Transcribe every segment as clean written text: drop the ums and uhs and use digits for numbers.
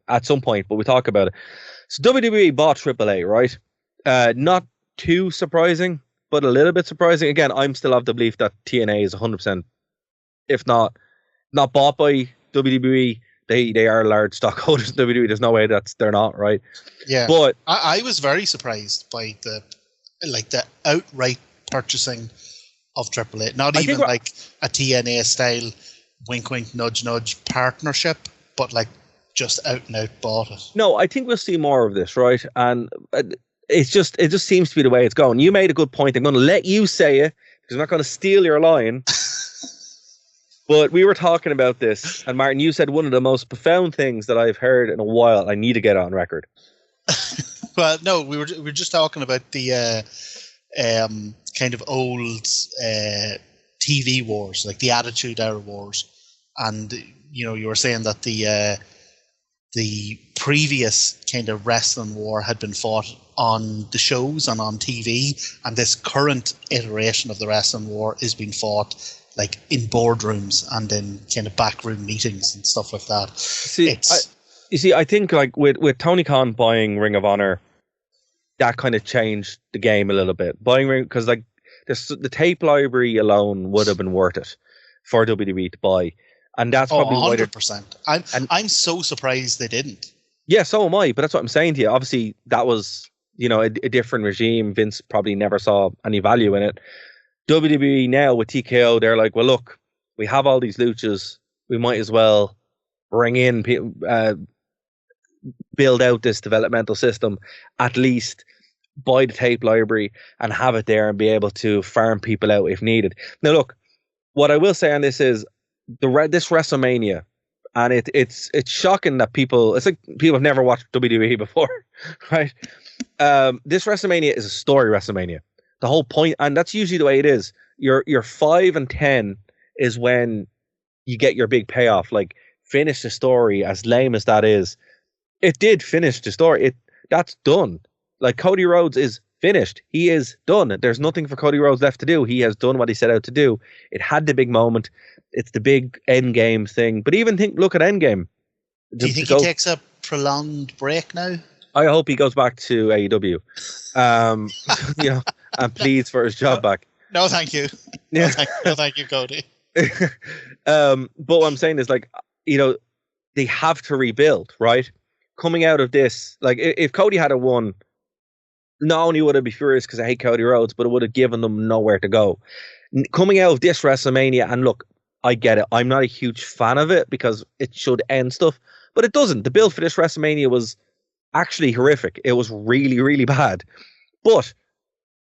at some point, but we'll talk about it. So WWE bought AAA, right? Not too surprising, but a little bit surprising. Again, I'm still of the belief that TNA is 100%, if not bought by WWE. They are large stockholders in WWE. There's no way they're not, right? Yeah. But I was very surprised by the outright purchasing of AAA. Not even like a TNA style wink wink nudge nudge partnership, but like just out and out bought it. No, I think we'll see more of this, right? And it just seems to be the way it's going. You made a good point. I'm going to let you say it because I'm not going to steal your line. But we were talking about this, and Martin, you said one of the most profound things that I've heard in a while. I need to get on record. Well, no, we were just talking about the kind of old TV wars, like the Attitude Era wars, and you were saying that the previous kind of wrestling war had been fought on the shows and on TV, and this current iteration of the wrestling war is being fought like in boardrooms and in kind of backroom meetings and stuff like that. I think like with Tony Khan buying Ring of Honor, that kind of changed the game a little bit. Buying Ring, because like the tape library alone would have been worth it for WWE to buy, and that's probably 100%. I'm so surprised they didn't. Yeah, so am I. But that's what I'm saying to you. Obviously, that was a different regime. Vince probably never saw any value in it. WWE now with TKO, they're like, well, look, we have all these luchas. We might as well bring in people, build out this developmental system, at least buy the tape library and have it there and be able to farm people out if needed. Now, look, what I will say on this is this WrestleMania, and it's shocking that people have never watched WWE before, right? This WrestleMania is a story WrestleMania. The whole point, and that's usually the way it is. Your 5 and 10 is when you get your big payoff. Like, finish the story, as lame as that is. It did finish the story. That's done. Like, Cody Rhodes is finished. He is done. There's nothing for Cody Rhodes left to do. He has done what he set out to do. It had the big moment. It's the big Endgame thing. But even look at Endgame. Do you think he takes a prolonged break now? I hope he goes back to AEW. And pleads for his job back. No, thank you. Yeah. No, thank you, Cody. But what I'm saying is, like, they have to rebuild, right? Coming out of this, like, if Cody had won, not only would I be furious because I hate Cody Rhodes, but it would have given them nowhere to go. Coming out of this WrestleMania, and look, I get it. I'm not a huge fan of it because it should end stuff, but it doesn't. The build for this WrestleMania was actually horrific. It was really, really bad. But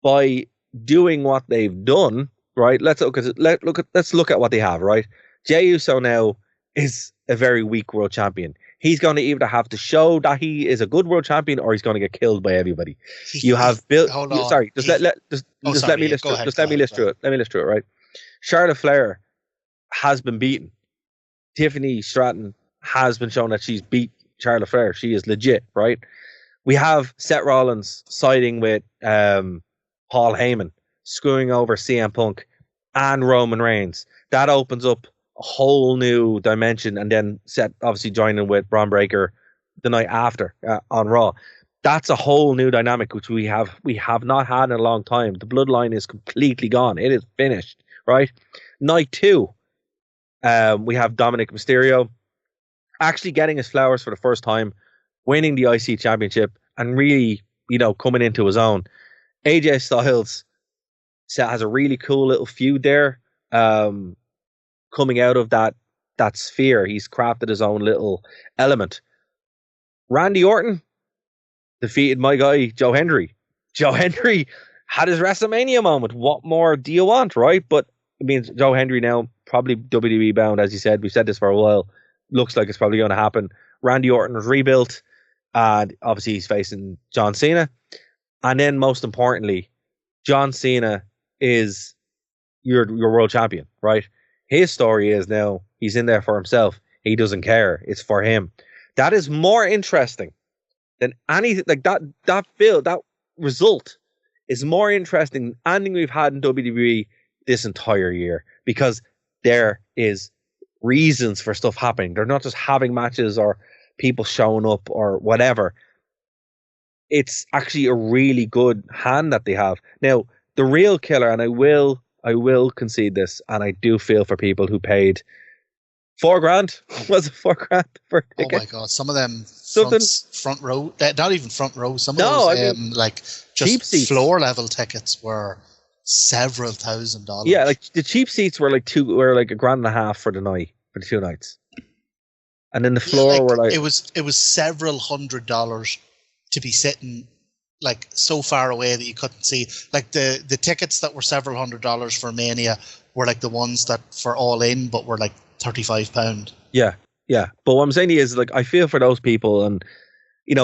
by doing what they've done, right? Let's look at what they have, right? Jey Uso now is a very weak world champion. He's going to either have to show that he is a good world champion, or he's going to get killed by everybody. You have Bill. Hold on. Sorry, let me list through it. Let me list through it. Right, Charlotte Flair has been beaten. Tiffany Stratton has been shown that she's beat Charlotte Flair. She is legit, right? We have Seth Rollins siding with Paul Heyman, screwing over CM Punk and Roman Reigns. That opens up a whole new dimension, and then Seth obviously joining with Braun Breaker the night after on Raw. That's a whole new dynamic which we have not had in a long time. The bloodline is completely gone. It is finished, right? Night 2, we have Dominic Mysterio actually getting his flowers for the first time, winning the IC championship, and really, coming into his own. AJ Styles has a really cool little feud there. Coming out of that sphere, he's crafted his own little element. Randy Orton defeated my guy Joe Hendry. Joe Hendry had his WrestleMania moment. What more do you want, right? But it means Joe Hendry now probably WWE bound, as you said. We've said this for a while. Looks like it's probably going to happen. Randy Orton was rebuilt, and obviously he's facing John Cena. And then, most importantly, John Cena is your world champion, right? His story is now he's in there for himself. He doesn't care. It's for him. That is more interesting than anything. Like that result is more interesting than anything we've had in WWE this entire year, because there is reasons for stuff happening. They're not just having matches or people showing up or whatever. It's actually a really good hand that they have. Now, the real killer, and I will concede this, and I do feel for people who paid $4,000. Was it $4,000 for a ticket? Oh my god, some of them front row, not even front row. Some of those like just floor level tickets were several $1,000s. Yeah, like the cheap seats were like $1,500 for the night, for the 2 nights, and then the floor were like it was several $100s to be sitting like so far away that you couldn't see. Like the tickets that were several $100s for Mania were like the ones that for All In, but were like £35. Yeah. But what I'm saying is, like, I feel for those people, and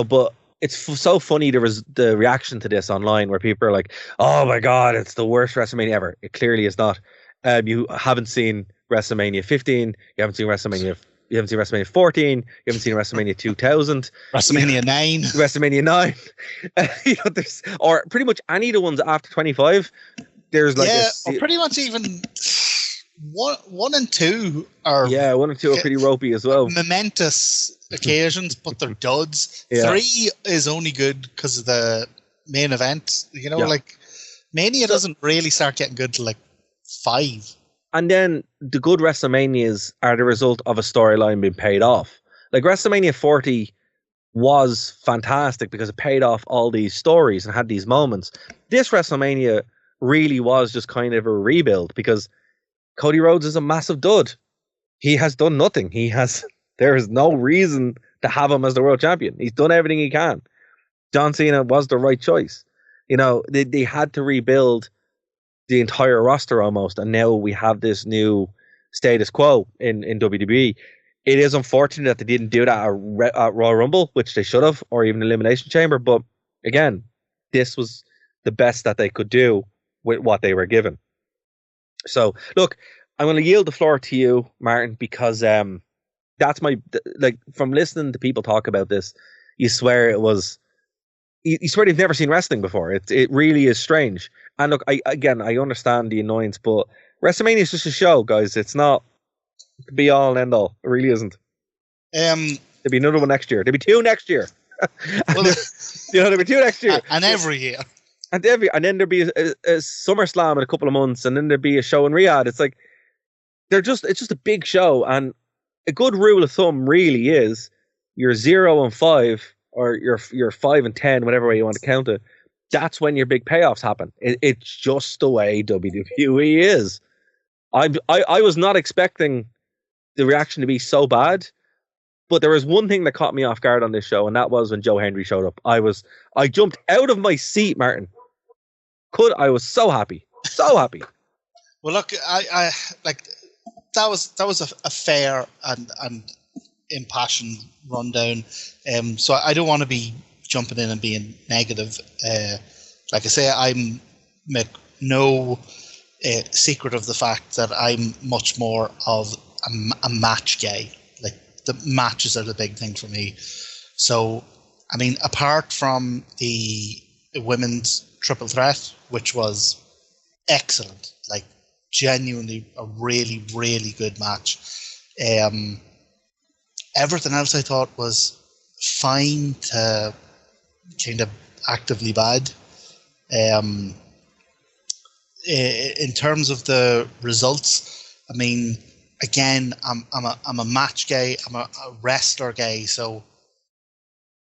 but it's so funny. There was the reaction to this online where people are like, "Oh my god, it's the worst WrestleMania ever." It clearly is not. You haven't seen WrestleMania 15. You haven't seen WrestleMania 14. You haven't seen WrestleMania 2000. WrestleMania 9. WrestleMania 9. There's, or pretty much any of the ones after 25. There's like or pretty much even one and two are 1 and 2 are pretty ropey as well. Momentous occasions, but they're duds. Yeah. 3 is only good because of the main event. Like Mania doesn't really start getting good till like 5. And then the good WrestleManias are the result of a storyline being paid off. Like WrestleMania 40 was fantastic because it paid off all these stories and had these moments. This WrestleMania really was just kind of a rebuild because Cody Rhodes is a massive dud. He has done nothing. There is no reason to have him as the world champion. He's done everything he can. John Cena was the right choice. They had to rebuild the entire roster almost, and now we have this new status quo in WWE. It is unfortunate that they didn't do that at Royal Rumble, which they should have, or even Elimination Chamber, but again, this was the best that they could do with what they were given. So, look, I'm going to yield the floor to you, Martin, because that's from listening to people talk about this, you swear it was... You swear they've never seen wrestling before. It really is strange. And look, I understand the annoyance, but WrestleMania is just a show, guys. It's not the be all and end all. It really isn't. There'll be another one next year. There'll be 2 next year. There'll be 2 next year. And every year. And then there'll be a SummerSlam in a couple of months, and then there'll be a show in Riyadh. It's like it's just a big show, and a good rule of thumb really is you're 0 and 5. Or you're 5 and 10, whatever way you want to count it. That's when your big payoffs happen. It's just the way WWE is. I was not expecting the reaction to be so bad, but there was one thing that caught me off guard on this show, and that was when Joe Hendry showed up. I jumped out of my seat, Martin. I was so happy, so happy. Well, look, I like that was a fair and impassioned rundown. So I don't want to be jumping in and being negative. Like I say, I'm no secret of the fact that I'm much more of a match guy. Like the matches are the big thing for me. So, I mean, apart from the women's triple threat, which was excellent, like genuinely a really, really good match. Everything else I thought was fine to kind of actively bad. In terms of the results, I mean, again, I'm a match guy, I'm a wrestler guy, so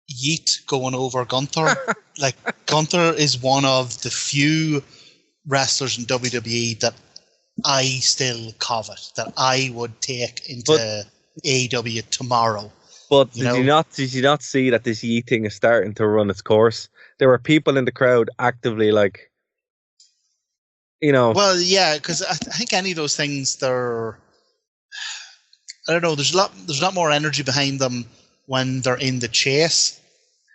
Yeet going over Gunther. Like Gunther is one of the few wrestlers in WWE that I still covet, that I would take into AEW tomorrow. But did you not see that this Yeet thing is starting to run its course? There were people in the crowd actively like, Well, yeah, because I think any of those things, I don't know. There's a lot more energy behind them when they're in the chase,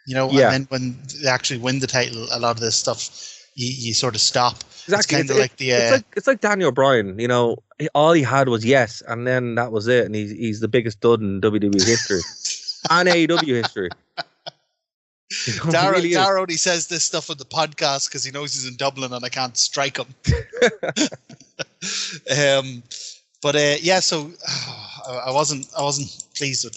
And then when they actually win the title, a lot of this stuff you sort of stop. Exactly. It's like Daniel Bryan. All he had was yes, and then that was it, and he's the biggest dud in WWE history and AEW history. Dara only says this stuff on the podcast because he knows he's in Dublin and I can't strike him. So I wasn't pleased with